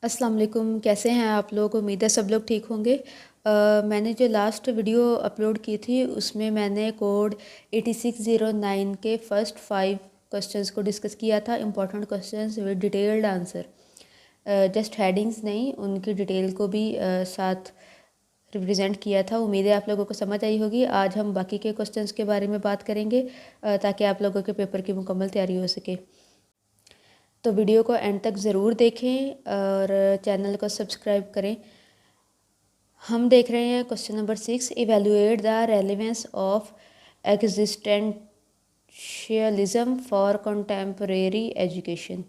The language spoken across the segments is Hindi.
अस्सलाम वालेकुम। कैसे हैं आप लोग? उम्मीद है सब लोग ठीक होंगे। मैंने जो लास्ट वीडियो अपलोड की थी उसमें मैंने कोड 8609 के फर्स्ट 5 क्वेश्चंस को डिस्कस किया था। Important questions with detailed answer, just headings नहीं, उनकी डिटेल को भी साथ रिप्रेजेंट किया था। उम्मीद है आप लोगों को समझ आई होगी। आज हम बाकी के क्वेश्चंस के बारे में बात करेंगे ताकि आप लोगों के पेपर की मुकम्मल तैयारी हो सके। तो वीडियो को एंड तक ज़रूर देखें और चैनल को सब्सक्राइब करें। हम देख रहे हैं question number 6, evaluate the relevance of existentialism for contemporary education.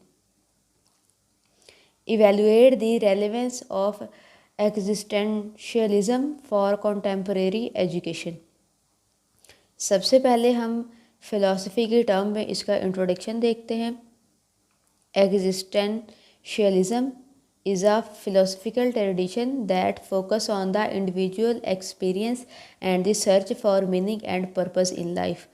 Evaluate the relevance of existentialism for contemporary education. सबसे पहले हम फ़िलासफ़ी की टर्म में इसका इंट्रोडक्शन देखते हैं। Existentialism is a philosophical tradition that focuses on the individual experience and the search for meaning and purpose in life.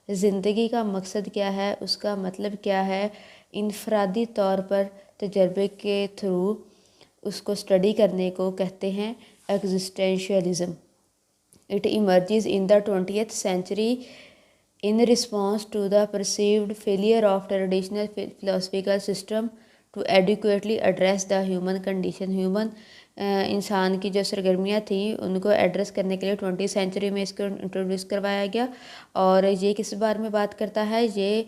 ज़िंदगी का मकसद क्या है, उसका मतलब क्या है, इनफरादी तौर पर तजर्बे के थ्रू उसको स्टडी करने को कहते हैं existentialism. It emerges in the 20th century in response to the perceived failure of traditional philosophical system to adequately address the human condition. इंसान की जो सरगर्मियाँ थी उनको एड्रेस करने के लिए 20वीं सेंचुरी में इसको इंट्रोड्यूस करवाया गया। और ये किस बारे में बात करता है? ये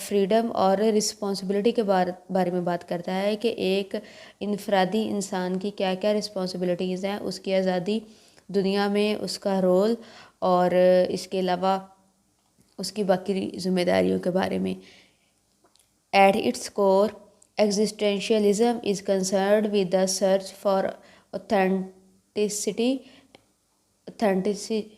फ्रीडम और रिस्पॉन्सिबिलिटी के बारे में बात करता है कि एक इनफरादी इंसान की क्या क्या रिस्पॉन्सिबिलिटीज़ हैं, उसकी आज़ादी, दुनिया में उसका रोल, और इसके अलावा उसकी बाकी जिम्मेदारियों के बारे में। At its core existentialism is concerned with the search for authenticity authenticity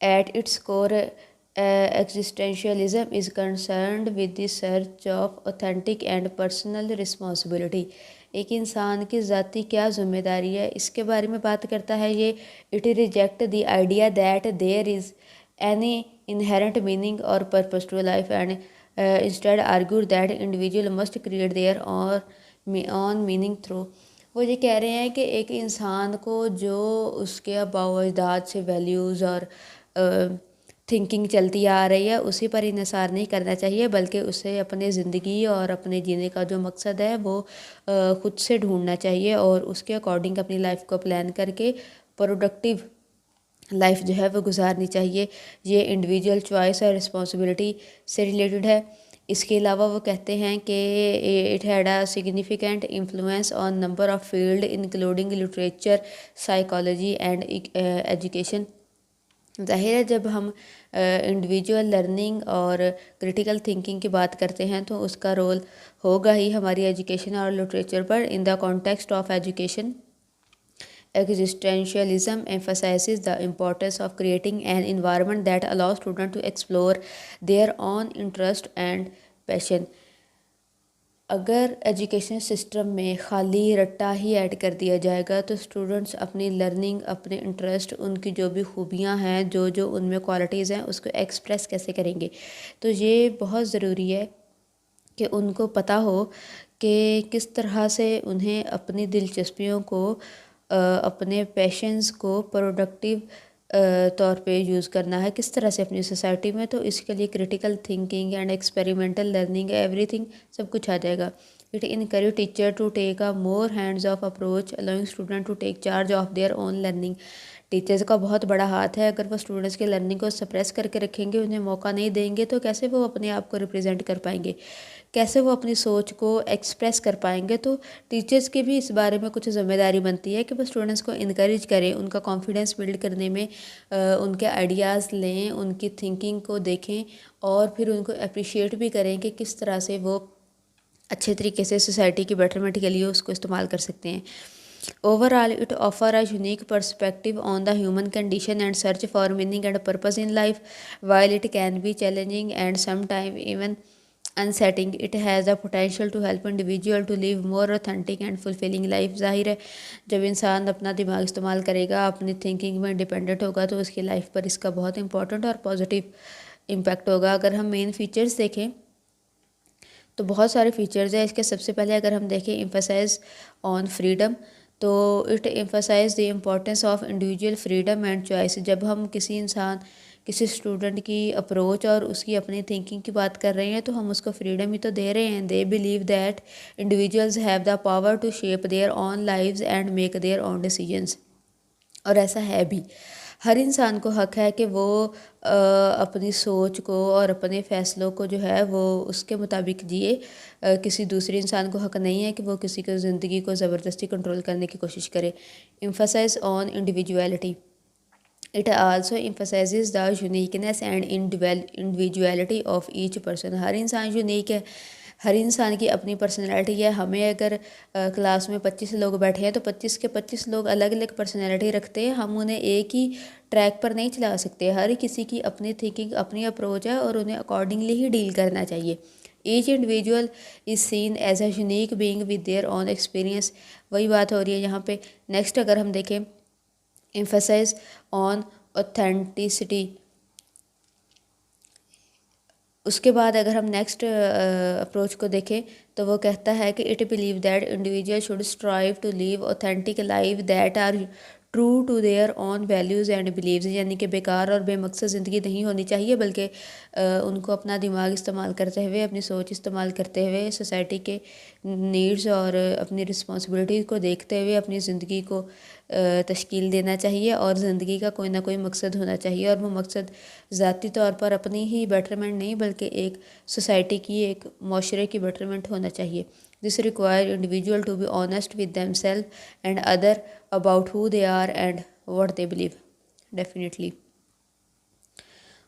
At its core, existentialism is concerned with the search of authentic and personal responsibility. एक इंसान की ज़ाती क्या जिम्मेदारी है, इसके बारे में बात करता है ये। It reject the idea that there is any inherent meaning और purpose to life and instead argue that individual must create their own meaning through. वो ये कह रहे हैं कि एक इंसान को जो उसके बावजदाद से वैल्यूज़ और थिंकिंग चलती आ रही है उसी पर इन्हिसार नहीं करना चाहिए, बल्कि उसे अपने ज़िंदगी और अपने जीने का जो मकसद है वो ख़ुद से ढूंढना चाहिए और उसके अकॉर्डिंग अपनी लाइफ को प्लान करके प्रोडक्टिव लाइफ जो है वो गुजारनी चाहिए। ये इंडिविजुअल चॉइस और रिस्पॉन्सिबिलिटी से रिलेटेड है। इसके अलावा वो कहते हैं कि it had a significant influence on number of field including literature, psychology and education. ज़ाहिर है जब हम इंडिविजुअल लर्निंग और क्रिटिकल थिंकिंग की बात करते हैं तो उसका रोल होगा ही हमारी एजुकेशन और लिटरेचर पर। In the context of education, existentialism emphasizes the importance of creating an environment that allows students to explore their own interest and passion. अगर एजुकेशन सिस्टम में खाली रट्टा ही ऐड कर दिया जाएगा तो स्टूडेंट्स अपनी लर्निंग, अपने इंटरेस्ट, उनकी जो भी खूबियाँ हैं, जो जो उनमें क्वालिटीज़ हैं, उसको एक्सप्रेस कैसे करेंगे। तो ये बहुत ज़रूरी है कि उनको पता हो कि किस तरह से उन्हें अपनी दिलचस्पियों को, अपने पैशंस को प्रोडक्टिव तौर पे यूज़ करना है, किस तरह से अपनी सोसाइटी में। तो इसके लिए critical thinking and experimental learning, everything, सब कुछ आ जाएगा। It encourage teacher to take a more hands off approach allowing student to take charge of their own learning. Teachers का बहुत बड़ा हाथ है। अगर वो स्टूडेंट्स के लर्निंग को सप्रेस करके रखेंगे, उन्हें मौका नहीं देंगे, तो कैसे वो अपने आप को रिप्रेजेंट कर पाएंगे, कैसे वो अपनी सोच को एक्सप्रेस कर पाएंगे। तो टीचर्स की भी इस बारे में कुछ ज़िम्मेदारी बनती है कि वो स्टूडेंट्स को इनकरेज करें, उनका कॉन्फिडेंस बिल्ड करने में उनके आइडियाज़ लें, उनकी थिंकिंग को देखें और फिर उनको अप्रिशिएट भी करें कि किस तरह से वो अच्छे तरीके से सोसाइटी की बेटरमेंट के लिए उसको इस्तेमाल कर सकते हैं। Overall, it offers a unique perspective on the human condition and search for meaning and purpose in life. While it can be challenging and sometimes even unsettling, it has the potential to help individual to live more authentic and fulfilling life. ज़ाहिर है जब इंसान अपना दिमाग इस्तेमाल करेगा, अपनी थिंकिंग में डिपेंडेंट होगा, तो उसकी लाइफ पर इसका बहुत इंपॉर्टेंट और पॉजिटिव इम्पैक्ट होगा। अगर हम मेन फीचर्स देखें तो बहुत सारे फीचर्स हैं इसके। सबसे पहले अगर हम देखें एम्फसाइज ऑन फ्रीडम, तो it emphasize the importance of individual freedom and choice. जब हम किसी स्टूडेंट की अप्रोच और उसकी अपनी थिंकिंग की बात कर रहे हैं तो हम उसको फ्रीडम ही तो दे रहे हैं। They believe that individuals have the power to shape their own lives and make their own decisions. और ऐसा है भी, हर इंसान को हक है कि वो अपनी सोच को और अपने फ़ैसलों को जो है वो उसके मुताबिक जिए। किसी दूसरे इंसान को हक नहीं है कि वो किसी को ज़िंदगी को ज़बरदस्ती कंट्रोल करने की कोशिश करे। Emphasise on individuality, it also emphasizes the uniqueness and individuality of each person. हर इंसान यूनिक है, हर इंसान की अपनी पर्सनैलिटी है। हमें अगर क्लास में 25 लोग बैठे हैं तो 25 के 25 लोग अलग अलग पर्सनैलिटी रखते हैं, हम उन्हें एक ही ट्रैक पर नहीं चला सकते। हर किसी की अपनी थिंकिंग, अपनी अप्रोच है और उन्हें अकॉर्डिंगली ही डील करना चाहिए। Each individual is seen as a unique being with their own experience. वही बात हो रही है यहाँ पे। नेक्स्ट अगर हम देखें emphasize on authenticity, उसके बाद अगर हम नेक्स्ट अप्रोच को देखें तो वो कहता है कि it believe that individual should strive to live authentic life that are true to their own values and beliefs. यानी कि बेकार और बेमकसद ज़िंदगी नहीं होनी चाहिए, बल्कि उनको अपना दिमाग इस्तेमाल करते हुए, अपनी सोच इस्तेमाल करते हुए, सोसाइटी के नीड्स और अपनी रिस्पॉन्सिबिलिटी को देखते हुए अपनी ज़िंदगी को तश्कील देना चाहिए। और ज़िंदगी का कोई ना कोई मकसद होना चाहिए, और वो मकसद ज़ाती तौर पर अपनी ही बेटरमेंट नहीं बल्कि एक सोसाइटी की, एक माशरे की बेटरमेंट होना चाहिए। This require individual to be honest with them self and other about who they are and what they believe. Definitely.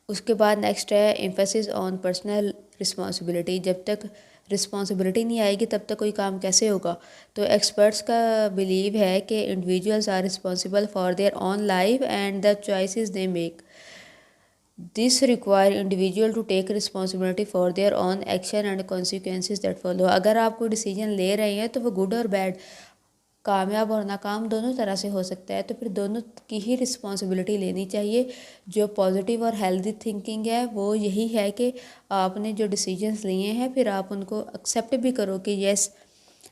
उसके बाद नेक्स्ट है एम्फेसिस ऑन पर्सनल रिस्पॉन्सिबिलिटी। जब तक रिस्पॉन्सिबिलिटी नहीं आएगी तब तक कोई काम कैसे होगा। तो एक्सपर्ट्स का बिलीव है कि individuals are responsible for their own life and the choices they make. This require individual to take responsibility for their own action and consequences that follow. अगर आप कोई डिसीजन ले रहे हैं तो वो गुड और बैड, कामयाब और नाकाम दोनों तरह से हो सकता है, तो फिर दोनों की ही रिस्पॉन्सिबिलिटी लेनी चाहिए। जो पॉजिटिव और हेल्दी थिंकिंग है वो यही है कि आपने जो डिसीजंस लिए हैं फिर आप उनको एक्सेप्ट भी करो कि यस,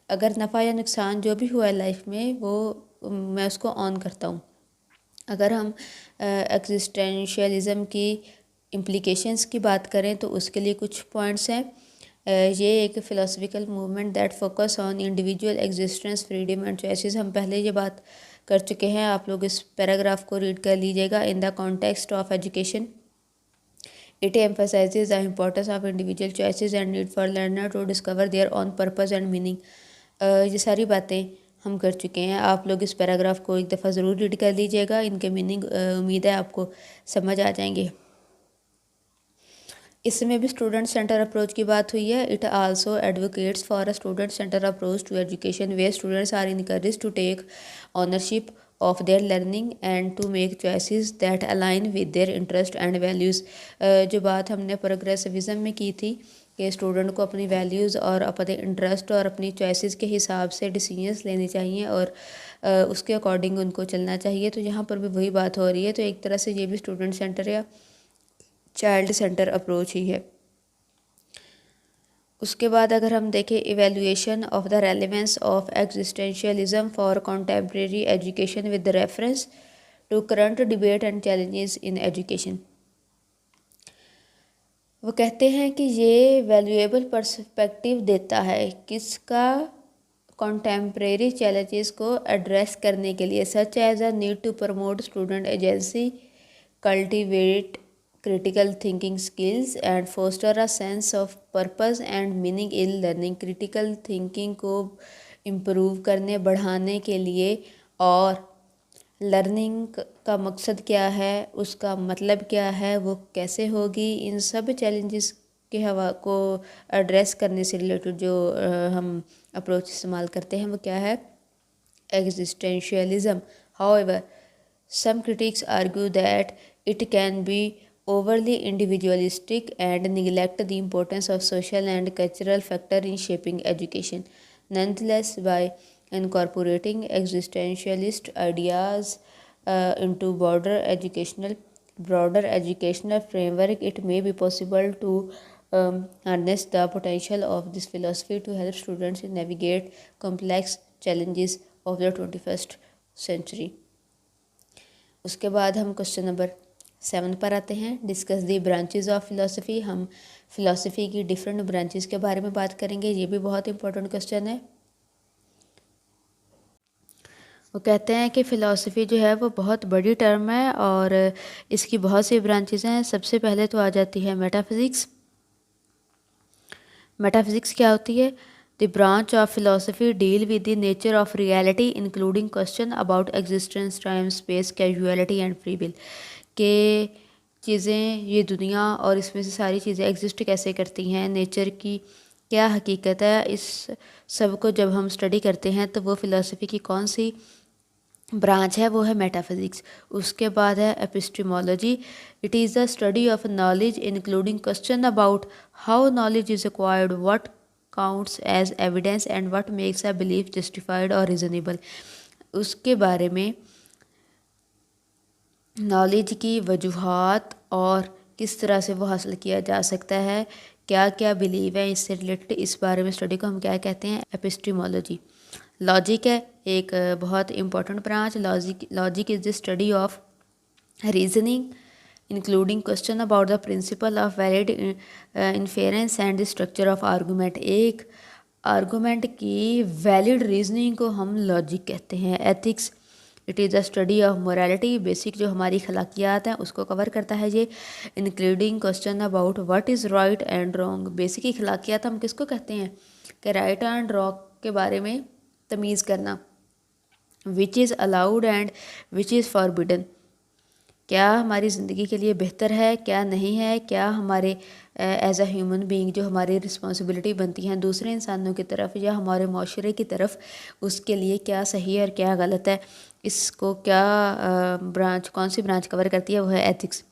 अगर नफ़ा या नुकसान जो भी हुआ है लाइफ में वो मैं उसको ऑन करता हूँ। अगर हम एग्जिस्टेंशियलिज़म की इम्प्लिकेशंस की बात करें तो उसके लिए कुछ पॉइंट्स हैं। ये एक philosophical movement that focus on individual existence, freedom and choices. हम पहले ये बात कर चुके हैं, आप लोग इस पैराग्राफ को रीड कर लीजिएगा। In the context of education it emphasizes the importance of individual choices and need for learner to discover their own purpose and meaning। ये सारी बातें हम कर चुके हैं। आप लोग इस पैराग्राफ को एक दफ़ा ज़रूर रीड कर लीजिएगा, इनके मीनिंग उम्मीद है आपको समझ आ जाएंगे। इसमें भी स्टूडेंट सेंटर अप्रोच की बात हुई है। It also advocates for a student center approach to education where students are encouraged to take ownership of their learning and to make choices that align with their interest and values. जो बात हमने प्रोग्रेसिविज़म में की थी कि स्टूडेंट को अपनी वैल्यूज़ और अपने इंटरेस्ट और अपनी चॉइसेस के हिसाब से डिसीजंस लेने चाहिए और उसके अकॉर्डिंग उनको चलना चाहिए, तो यहाँ पर भी वही बात हो रही है। तो एक तरह से ये भी स्टूडेंट सेंटर या चाइल्ड सेंटर अप्रोच ही है। उसके बाद अगर हम देखें evaluation of the relevance of existentialism for contemporary education with reference to current debate and challenges in education. वो कहते हैं कि ये वैल्यूएबल पर्सपेक्टिव देता है किसका, कॉन्टेम्प्रेरी चैलेंजेस को एड्रेस करने के लिए, such as a need to promote student agency, cultivate critical thinking skills and foster a sense of purpose and meaning in learning। critical thinking को improve करने, बढ़ाने के लिए और लर्निंग का मकसद क्या है, उसका मतलब क्या है, वो कैसे होगी, इन सब चैलेंजेस के हवा को एड्रेस करने से रिलेटेड जो हम अप्रोच इस्तेमाल करते हैं वो क्या है, existentialism. However some critics argue that it can be overly individualistic and neglect the importance of social and cultural factor in shaping education. Nonetheless, by incorporating existentialist ideas into broader educational broader educational framework, it may be possible to harness the potential of this philosophy to help students navigate complex challenges of the 21st century. उसके बाद हम क्वेश्चन नंबर 7 पर आते हैं। Discuss the branches of philosophy. हम फिलोसफी की डिफरेंट ब्रांचेस के बारे में बात करेंगे। ये भी बहुत इंपॉर्टेंट क्वेश्चन है। वो कहते हैं कि फ़िलासफ़ी जो है वो बहुत बड़ी टर्म है और इसकी बहुत सी ब्रांचेस हैं। सबसे पहले तो आ जाती है मेटाफिज़िक्स। मेटाफिज़िक्स क्या होती है? The branch of philosophy deal with the nature of reality including question about existence, time, space, casualty and free will. के चीज़ें, ये दुनिया और इसमें से सारी चीज़ें एग्जिस्ट कैसे करती हैं, नेचर की क्या हकीकत है, इस सब को जब हम स्टडी करते हैं तो वो फ़िलासफ़ी की कौन सी ब्रांच है? वो है मेटाफिज़िक्स। उसके बाद है epistemology. It is the study of knowledge including question about how knowledge is acquired, what counts as evidence and what makes a belief justified और रीजनेबल। उसके बारे में नॉलेज की वजूहात और किस तरह से वो हासिल किया जा सकता है, क्या क्या बिलीव है इससे रिलेटेड, इस बारे में स्टडी को हम क्या कहते हैं? एपिस्टेमोलॉजी। लॉजिक है एक बहुत important branch. Logic is the study of reasoning including question about the principle of valid inference and the structure of argument. एक आर्गूमेंट की वैलिड रीजनिंग को हम लॉजिक कहते हैं। Ethics, it is the study of morality, basic जो हमारी खलाकियात हैं उसको कवर करता है ये, including question about what is right and wrong. Basic खलाकियात हम किसको कहते हैं? कि राइट एंड रॉन्ग के बारे में तमीज़ करना। Which is allowed and which is forbidden, क्या हमारी ज़िंदगी के लिए बेहतर है, क्या नहीं है, क्या हमारे एज अ ह्यूमन बीइंग जो हमारी रिस्पॉन्सिबिलिटी बनती हैं दूसरे इंसानों की तरफ या हमारे माशरे की तरफ, उसके लिए क्या सही है और क्या गलत है, इसको क्या ब्रांच, कौन सी ब्रांच कवर करती है? वो है ethics.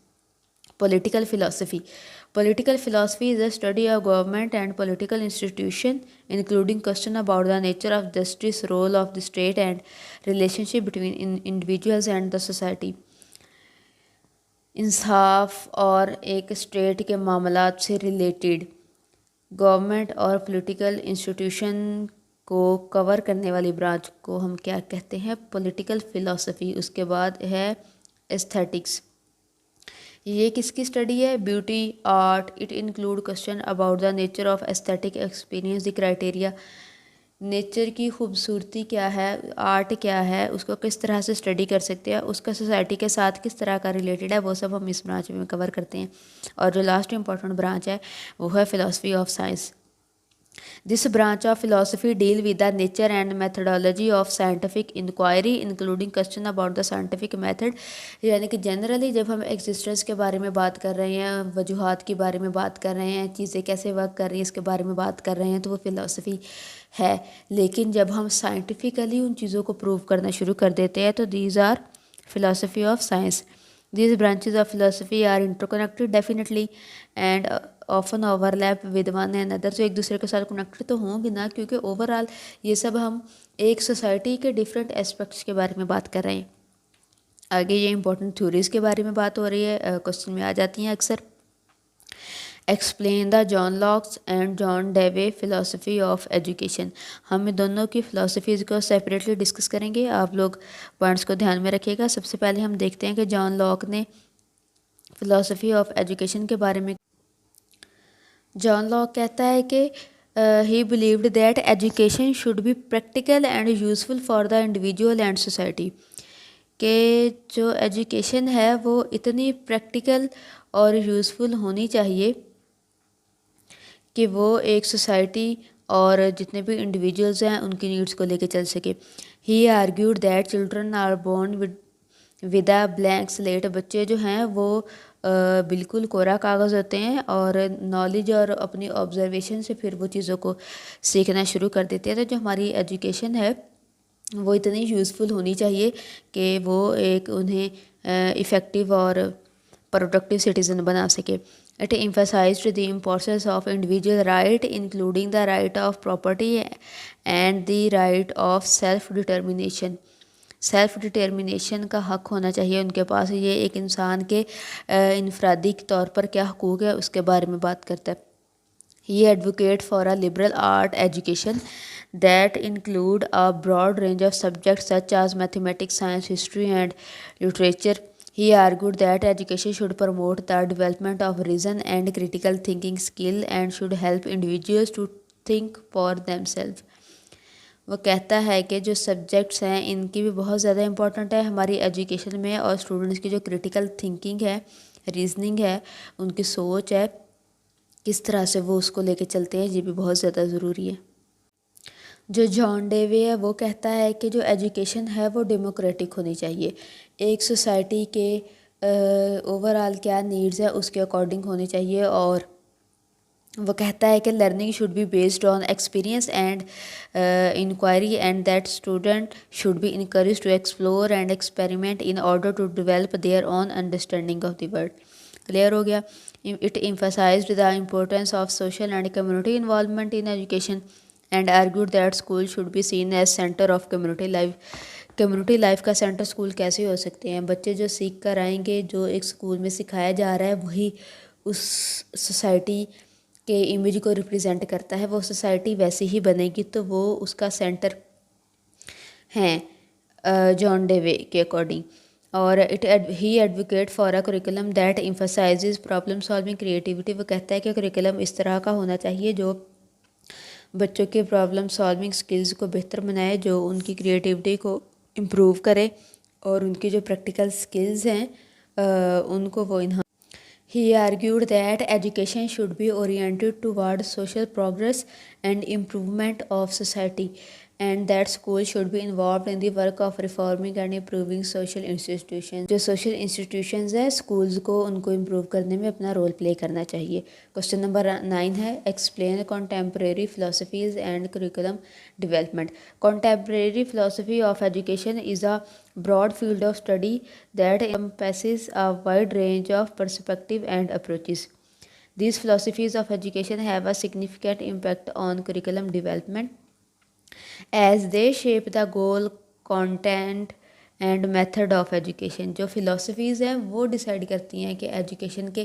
Political philosophy. Political philosophy is the study of government and political institution, including question about the nature of justice, role of the state, and relationship between individuals and the society. इंसाफ और एक स्टेट के मामलात से रिलेटेड गवर्नमेंट और पॉलिटिकल इंस्टीट्यूशन को कवर करने वाली ब्रांच को हम क्या कहते हैं? Political philosophy. उसके बाद है एस्थेटिक्स। ये किसकी स्टडी है? Beauty, art. It include question about the nature of aesthetic experience, the criteria, nature की खूबसूरती क्या है, आर्ट क्या है, उसको किस तरह से स्टडी कर सकते हैं, उसका सोसाइटी के साथ किस तरह का रिलेटेड है, वो सब हम इस ब्रांच में कवर करते हैं। और जो लास्ट इंपॉर्टेंट ब्रांच है वो है philosophy of science. This branch of philosophy deal with the nature and methodology of scientific inquiry including question about the scientific method. यानी कि जनरली जब हम एग्जिस्टेंस के बारे में बात कर रहे हैं, वजूहात के बारे में बात कर रहे हैं, चीज़ें कैसे वर्क कर रही हैं इसके बारे में बात कर रहे हैं, तो वो फिलोसफी है। लेकिन जब हम साइंटिफिकली उन चीज़ों को प्रूव करना शुरू कर देते हैं तो these are philosophy of science. These branches of philosophy are interconnected definitely and often overlap with one another। तो एक दूसरे के साथ कनेक्टेड तो होंगे ना, क्योंकि ओवरऑल ये सब हम एक सोसाइटी के डिफरेंट एस्पेक्ट्स के बारे में बात कर रहे हैं। आगे ये इंपॉर्टेंट थ्योरीज़ के बारे में बात हो रही है, क्वेश्चन में आ जाती हैं अक्सर। Explain the John Locke's and John Dewey philosophy of education. हम दोनों की फ़िलासफ़ीज़ को सेपरेटली डिस्कस करेंगे, आप लोग पॉइंट्स को ध्यान में रखिएगा। सबसे पहले हम देखते हैं कि जॉन लॉक ने फ़िलासफ़ी ऑफ एजुकेशन के बारे में, जॉन लॉक कहता है कि ही believed that education should be practical and useful for the individual and society. कि जो एजुकेशन है वो इतनी प्रैक्टिकल और यूज़फुल होनी चाहिए कि वो एक सोसाइटी और जितने भी इंडिविजुअल्स हैं उनकी नीड्स को लेके चल सके। He argued that children are born with a blank slate. बच्चे जो हैं वो बिल्कुल कोरा कागज़ होते हैं और नॉलेज और अपनी ऑब्जर्वेशन से फिर वो चीज़ों को सीखना शुरू कर देते हैं। तो जो हमारी एजुकेशन है वो इतनी यूज़फुल होनी चाहिए कि वो एक उन्हें इफ़ेक्टिव और प्रोडक्टिव सिटीज़न बना सके। It emphasized the importance of individual right, including the right of property and the right of self-determination। Self determination का हक होना चाहिए उनके पास। ये एक इंसान के इनफरादी तौर पर क्या हकूक़ है उसके बारे में बात करता है। He advocate for a liberal art education that include a broad range of subjects such as mathematics, science, history, and literature. He argued that education should promote the development of reason and critical thinking skill and should help individuals to think for themselves. वो कहता है कि जो सब्जेक्ट्स हैं इनकी भी बहुत ज़्यादा इम्पोर्टेंट है हमारी एजुकेशन में, और स्टूडेंट्स की जो क्रिटिकल थिंकिंग है, रीजनिंग है, उनकी सोच है, किस तरह से वो उसको लेके चलते हैं, ये भी बहुत ज़्यादा ज़रूरी है। जो जॉन डेवे है वो कहता है कि जो एजुकेशन है वो डेमोक्रेटिक होनी चाहिए, एक सोसाइटी के ओवरऑल क्या नीड्स है उसके अकॉर्डिंग होनी चाहिए। और वो कहता है कि learning should be based on experience and inquiry and that student should be encourage to explore and experiment in order to develop their own understanding of the world. Clear हो गया। It emphasized the importance of social and community involvement in education and argued that school should be seen as center of community life. Community life का सेंटर स्कूल कैसे हो सकते हैं? बच्चे जो सीख कर आएंगे, जो एक स्कूल में सिखाया जा रहा है वही उस सोसाइटी के इमेज को रिप्रेजेंट करता है, वो सोसाइटी वैसी ही बनेगी, तो वो उसका सेंटर है जॉन डेवे के अकॉर्डिंग। और he advocate for a curriculum that emphasises problem solving creativity. वो कहता है कि करिकुलम इस तरह का होना चाहिए जो बच्चों के प्रॉब्लम सॉल्विंग स्किल्स को बेहतर बनाए, जो उनकी क्रिएटिविटी को इम्प्रूव करे और उनकी जो प्रैक्टिकल स्किल्स हैं उनको वो इन्हां। He argued that education should be oriented toward social progress and improvement of society, and that schools should be involved in the work of reforming and improving social institutions. जो social institutions है schools को उनको improve करने में अपना रोल प्ले करना चाहिए। क्वेश्चन नंबर 9 है explain contemporary philosophies and curriculum development. Contemporary philosophy of education is a broad field of study that encompasses a wide range of perspectives and approaches. These philosophies of education have a significant impact on curriculum development as they shape the goal, content and method of education. जो फ़िलासफ़ीज़ हैं वो डिसाइड करती हैं कि एजुकेशन के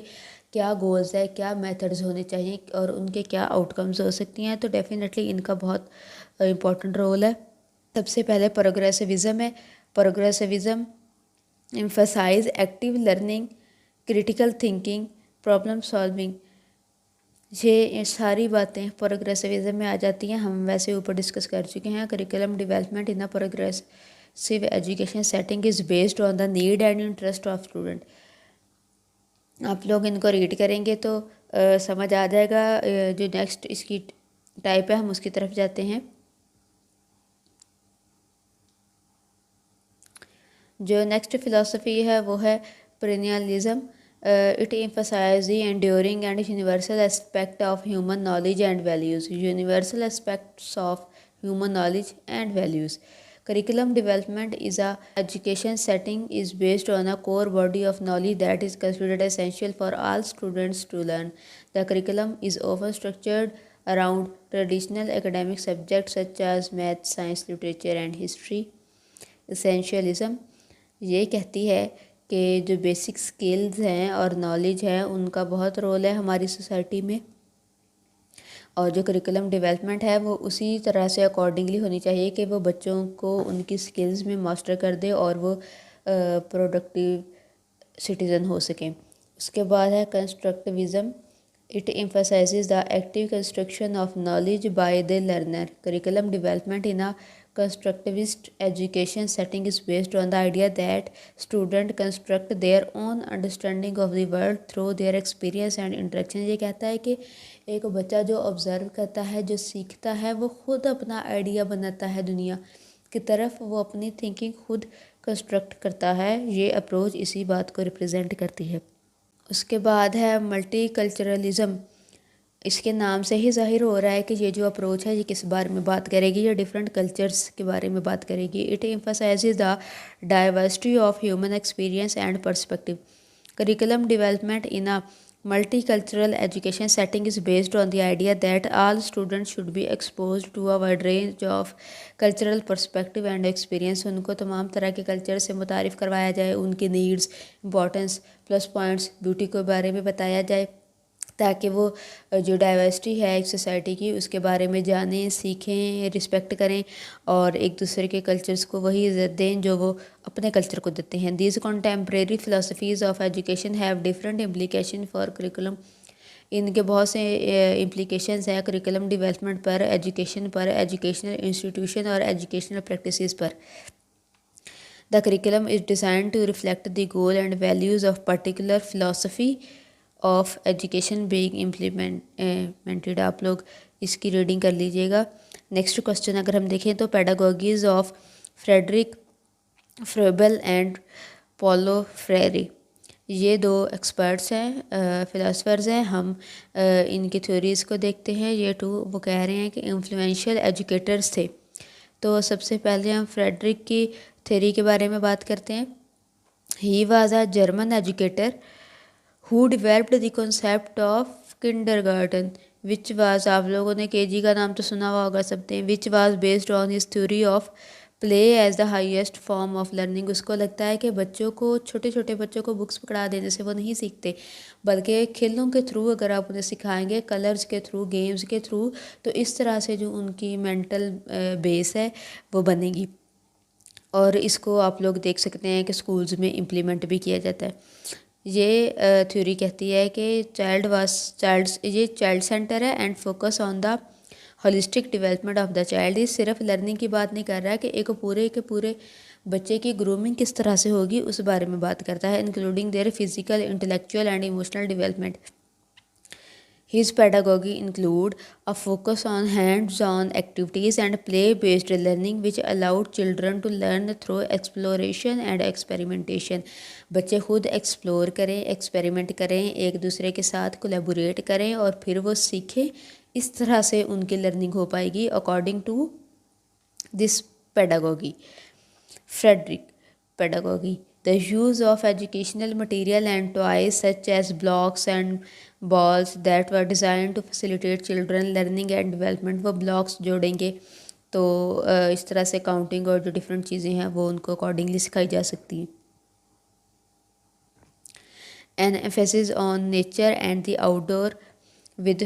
क्या गोल्स है, क्या मेथड्स होने चाहिए और उनके क्या आउटकम्स हो सकती हैं। तो डेफिनेटली इनका बहुत इम्पोर्टेंट रोल है। सबसे पहले प्रोग्रेसिविज़म है। Progressivism emphasise active learning, critical thinking, problem solving. ये सारी बातें प्रोग्रेसिविज़म में आ जाती हैं, हम वैसे ऊपर डिस्कस कर चुके हैं। Curriculum development in a progressive education setting is based on the need and interest of student. आप लोग इनको रीड करेंगे तो समझ आ जाएगा। जो नेक्स्ट इसकी टाइप है हम उसकी तरफ जाते हैं। जो नेक्स्ट फ़िलासफ़ी है वो है पेरेनियलिज्म। It emphasizes the enduring and universal aspect of human knowledge and values. Universal aspects of human knowledge and values. Curriculum development is a education setting is based on a core body of knowledge that is considered essential for all students to learn. The curriculum is often structured around traditional academic subjects such as math, science, literature, and history. Essentialism ये कहती है कि जो बेसिक स्किल्स हैं और नॉलेज है उनका बहुत रोल है हमारी सोसाइटी में, और जो करिकुलम डेवलपमेंट है वो उसी तरह से अकॉर्डिंगली होनी चाहिए कि वो बच्चों को उनकी स्किल्स में मास्टर कर दे और वो प्रोडक्टिव सिटीज़न हो सकें। उसके बाद है constructivism. It emphasises the active construction of knowledge by the learner. Curriculum development in a constructivist education setting is based on the idea that students construct their own understanding of the world through their experience and interaction। ये कहता है कि एक बच्चा जो ऑब्ज़र्व करता है, जो सीखता है, वो खुद अपना आइडिया बनाता है दुनिया की तरफ, वो अपनी थिंकिंग खुद कंस्ट्रक्ट करता है। ये अप्रोच इसी बात को रिप्रेजेंट करती है। उसके बाद है मल्टीकल्चरलिज़म। इसके नाम से ही ज़ाहिर हो रहा है कि ये जो अप्रोच है ये किस बारे में बात करेगी, ये डिफरेंट कल्चर्स के बारे में बात करेगी। It emphasises the diversity of human experience and perspective. Curriculum development in a Multicultural education setting is based on the idea that all students should be exposed to a wide range of cultural perspective and experience. उनको तमाम तरह के कल्चर से मुतारिफ़ करवाया जाए, उनकी needs, importance, plus points, beauty के बारे में बताया जाए, ताकि वो जो डाइवर्सिटी है एक सोसाइटी की उसके बारे में जानें, सीखें, रिस्पेक्ट करें और एक दूसरे के कल्चर्स को वही इज़्ज़त दें जो वो अपने कल्चर को देते हैं. These contemporary philosophies of education have different implication for curriculum. इनके बहुत से इम्प्लीकेशंस हैं करिकुलम डेवलपमेंट पर, एजुकेशन पर, एजुकेशनल इंस्टीट्यूशन और एजुकेशनल प्रैक्टिसेस पर. The curriculum is design to reflect the goal and values of particular philosophy of education being implemented. आप लोग इसकी रीडिंग कर लीजिएगा. नेक्स्ट क्वेश्चन अगर हम देखें तो pedagogies of Friedrich Froebel and Paulo Freire, ये दो एक्सपर्ट्स हैं, फ़िलासफ़र्स हैं. हम इनकी थ्योरीज़ को देखते हैं. ये वो कह रहे हैं कि इन्फ्लुएंशियल एजुकेटर्स थे. तो सबसे पहले हम फ्रेडरिक की थ्योरी के बारे में बात करते हैं. He was a German educator who developed the concept of kindergarten which was, आप लोगों ने केजी का नाम तो सुना हुआ होगा सबने, which was based on his theory of play as the highest form of learning. उसको लगता है कि बच्चों को, छोटे छोटे बच्चों को बुक्स पकड़ा देने से वो नहीं सीखते, बल्कि खेलों के थ्रू अगर आप उन्हें सिखाएंगे, कलर्स के थ्रू, गेम्स के थ्रू, तो इस तरह से जो उनकी मेंटल बेस है वो बनेगी. और इसको आप लोग देख सकते हैं कि स्कूल्स में इम्प्लीमेंट भी किया जाता है. ये थ्योरी कहती है कि ये चाइल्ड सेंटर है and focus on the holistic development of the child. ये सिर्फ लर्निंग की बात नहीं कर रहा है कि एक पूरे के पूरे बच्चे की ग्रूमिंग किस तरह से होगी उस बारे में बात करता है, including their physical, intellectual and emotional development. His pedagogy include a focus on hands-on activities and play-based learning which allowed children to learn through exploration and experimentation. बच्चे खुद एक्सप्लोर करें, एक्सपेरिमेंट करें, एक दूसरे के साथ कोलैबोरेट करें और फिर वो सीखें. इस तरह से उनकी लर्निंग हो पाएगी according to this pedagogy. Frederick pedagogy. The use of educational material and toys such as blocks and balls that were designed to facilitate children learning and development. वो blocks जोड़ेंगे तो इस तरह से काउंटिंग और जो डिफरेंट चीज़ें हैं वो उनको अकॉर्डिंगली सिखाई जा सकती हैं. An emphasis on nature and the outdoor with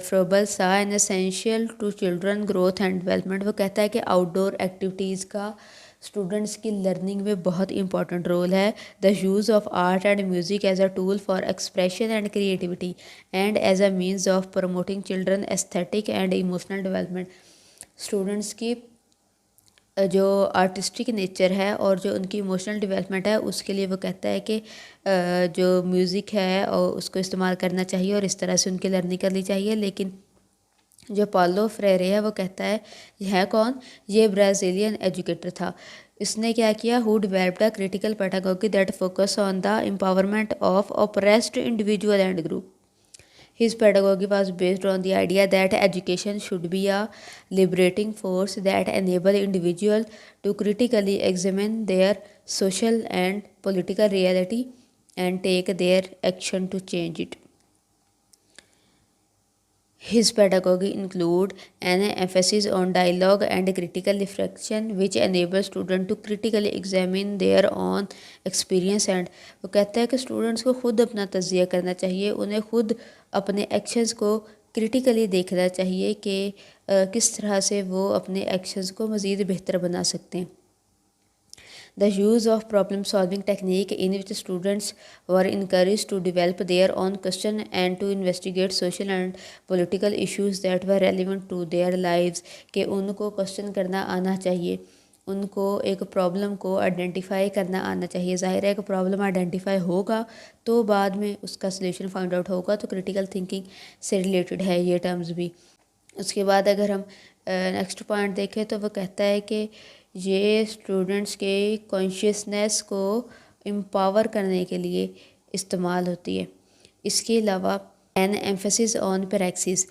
Froebel saw an essential to children growth and development. वो कहता है कि आउटडोर एक्टिविटीज़ का स्टूडेंट्स की लर्निंग में बहुत इंपॉर्टेंट रोल है. The use of art and music as a tool for expression and creativity and as a means of promoting children aesthetic and emotional development. Students की जो आर्टिस्टिक नेचर है और जो उनकी इमोशनल डेवलपमेंट है उसके लिए वो कहता है कि जो म्यूज़िक है और उसको इस्तेमाल करना चाहिए और इस तरह से उनकी लर्निंग करनी चाहिए. लेकिन जो पॉलो फ्रेरे है वो कहता है कौन, ये ब्राज़ीलियन एजुकेटर था. इसने क्या किया, who developed a critical pedagogy that focus on the empowerment of oppressed individual and group. His pedagogy was based on the idea that education should be a liberating force that enable individuals to critically examine their social and political reality and take their action to change it. His pedagogy include an emphasis on dialogue and critical reflection which enable students to critically examine their own experience and वो कहता है कि स्टूडेंट्स को खुद अपना तज़किया करना चाहिए, उन्हें खुद अपने एक्शंस को क्रिटिकली देखना चाहिए कि किस तरह से वो अपने एक्शंस को मज़ीद बेहतर बना सकते हैं. The use of problem-solving technique in which students were encouraged to develop their own question and to investigate social and political issues that were relevant to their lives. कि उनको क्वेश्चन करना आना चाहिए, उनको एक प्रॉब्लम को आइडेंटिफाई करना आना चाहिए. ज़ाहिर है कि प्रॉब्लम आइडेंटिफाई होगा तो बाद में उसका सलूशन फाइंड आउट होगा, तो क्रिटिकल थिंकिंग से रिलेटेड है ये टर्म्स भी. उसके बाद अगर हम नेक्स्ट पॉइंट देखें तो वो कहता है कि ये स्टूडेंट्स के कॉन्शियसनेस को एम्पावर करने के लिए इस्तेमाल होती है. इसके अलावा N emphasis on practice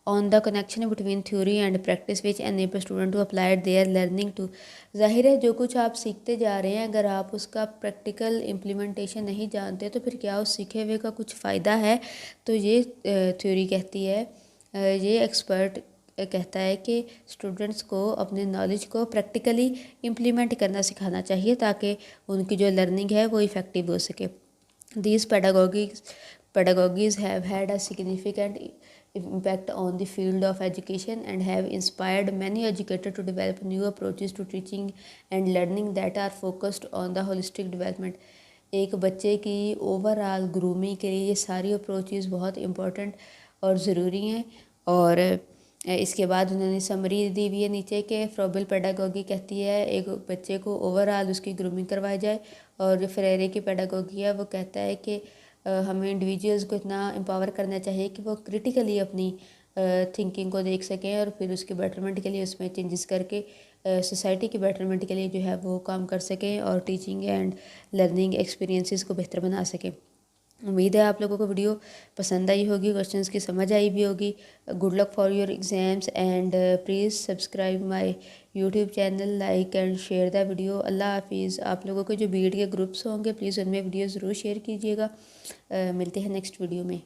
on the connection between theory and practice which enable student to apply their learning to। ज़ाहिर है जो कुछ आप सीखते जा रहे हैं अगर आप उसका प्रैक्टिकल इम्प्लीमेंटेशन नहीं जानते तो फिर क्या उस सीखे हुए का कुछ फ़ायदा है। तो ये थ्योरी कहती है, ये एक्सपर्ट कहता है कि स्टूडेंट्स को अपने नॉलेज को प्रैक्टिकली इम्प्लीमेंट करना सिखाना चाहिए ताकि उनकी जो लर्निंग है वो इफ़ेक्टिव हो सके। These pedagogies have had a significant impact on the field of education and have inspired many educators to develop new approaches to teaching and learning that are focused on the holistic development। एक बच्चे की ओवरऑल ग्रूमिंग के लिए ये सारी अप्रोचेस बहुत इम्पोर्टेंट और ज़रूरी हैं। और इसके बाद उन्होंने समरी दी हुई है नीचे के फ्रोबल पेडागोगी कहती है एक बच्चे को ओवरऑल उसकी ग्रूमिंग करवाई जाए, और जो फ्रेरे की पेडागोगी है वो कहता है कि हमें इंडिविजुअल्स को इतना एम्पावर करना चाहिए कि वो क्रिटिकली अपनी थिंकिंग को देख सकें और फिर उसके बेटरमेंट के लिए उसमें चेंजेस करके सोसाइटी के बेटरमेंट के लिए जो है वो काम कर सकें और टीचिंग एंड लर्निंग एक्सपीरियंसेस को बेहतर बना सकें। उम्मीद है आप लोगों को वीडियो पसंद आई होगी, क्वेश्चंस की समझ आई भी होगी। Good luck for your exams and please subscribe my YouTube channel, like and share the video. अल्लाह हाफिज़। आप लोगों के जो बीएड के ग्रुप्स होंगे प्लीज़ उनमें वीडियो ज़रूर शेयर कीजिएगा। मिलते हैं नेक्स्ट वीडियो में।